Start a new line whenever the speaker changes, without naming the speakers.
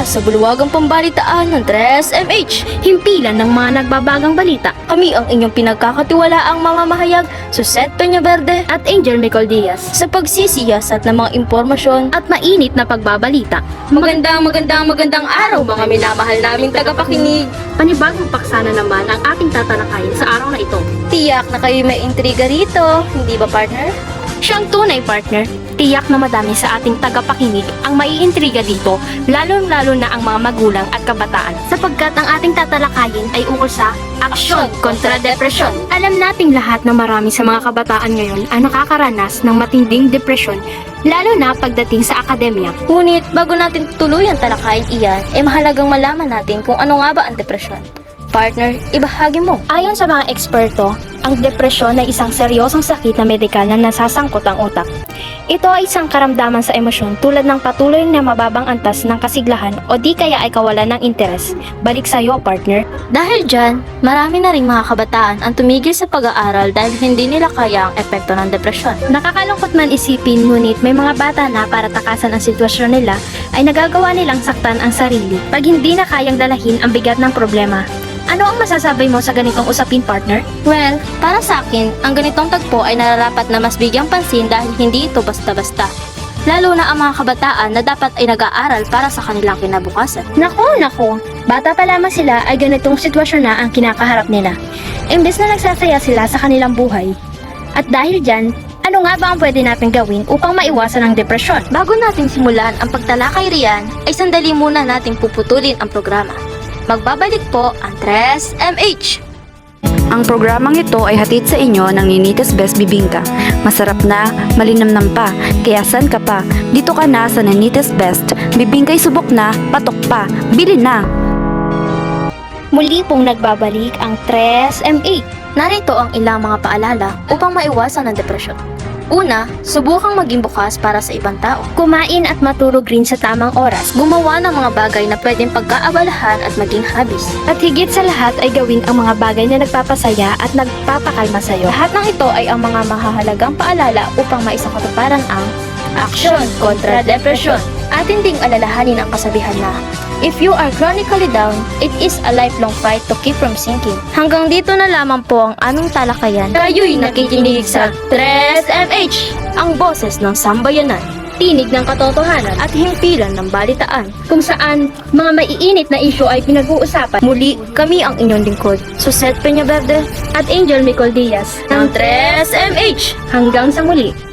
Mula sa bulwagang pambalitaan ng 3MH,
Himpilan ng mga nagbabagang balita
kami ang inyong pinagkakatiwalaang mamamahayag, Suset Peñaverde,
at Angel Micol Diaz
sa pagsisiyasat ng mga impormasyon.
at mainit na pagbabalita.
Magandang araw mga minamahal naming tagapakinig.
Panibagong paksa na naman ang ating tatalakayin sa araw na ito.
Tiyak na kayo may intriga rito, hindi ba partner?
Siyang tunay partner, tiyak na madami sa ating tagapakinig ang maiintriga dito, lalo-lalo na ang mga magulang at kabataan, sapagkat ang ating tatalakayin ay ukol sa
Aksyon kontra depresyon.
Alam nating lahat na marami sa mga kabataan ngayon ang nakakaranas ng matinding depresyon, lalo na pagdating sa akademya.
Ngunit bago natin tuluyan talakayin iyan, mahalagang malaman natin kung ano nga ba ang depresyon. Partner, ibahagi mo.
Ayon sa mga eksperto, ang depresyon ay isang seryosong sakit na medikal na nasasangkot ang utak. Ito ay isang karamdaman sa emosyon tulad ng patuloy na mababang antas ng kasiglahan o di kaya ay kawalan ng interes. Balik sa iyo, partner.
Dahil dyan, marami na ring mga kabataan ang tumigil sa pag-aaral dahil hindi nila kaya ang epekto ng depresyon.
Nakakalungkot man isipin, ngunit may mga bata na para takasan ang sitwasyon nila ay nagagawa nilang saktan ang sarili pag hindi na kayang dalahin ang bigat ng problema. Ano ang masasabi mo sa ganitong usapin, partner?
Well, para sa akin, ang ganitong tagpo ay nararapat na mas bigyang pansin dahil hindi ito basta-basta. Lalo na ang mga kabataan na dapat ay nag-aaral para sa kanilang kinabukasan.
Naku, bata pa lamang sila ay ganitong sitwasyon na ang kinakaharap nila. Imbes na nagsasaya sila sa kanilang buhay. At dahil dyan, ano nga ba ang pwede natin gawin upang maiwasan ang depresyon?
Bago natin simulan ang pagtalakay riyan, ay sandali muna nating puputulin ang programa. Magbabalik po ang 3MH.
Ang programang ito ay hatid sa inyo ng Ninitas Best Bibingka. Masarap na, malinamnam pa, kaya san ka pa? Dito ka na sa Ninitas Best. Bibingka'y subok na, patok pa, bili na!
Muli pong nagbabalik ang 3MH.
Narito ang ilang mga paalala upang maiwasan ang depresyon. Una, subukang maging bukas para sa ibang tao.
Kumain at matulog rin sa tamang oras.
Gumawa ng mga bagay na pwedeng pagkaabalahan at maging hobbies.
At higit sa lahat ay gawin ang mga bagay na nagpapasaya at nagpapakalma sa iyo.
Lahat ng ito ay ang mga mahahalagang paalala upang maisakatuparan ang aksyon kontra depresyon. Atin ding alalahanin ang kasabihan na, if you are chronically down, it is a lifelong fight to keep from sinking. Hanggang dito na lamang po ang aming talakayan. Kayo'y nakikinig sa 3MH, ang boses ng sambayanan,
Tinig ng katotohanan
at himpilan ng balitaan.
kung saan mga maiinit na isyu ay pinag-uusapan.
Muli, kami ang inyong lingkod, Suset Peñaverde
At Angel Micol Diaz
ng 3MH.
hanggang sa muli.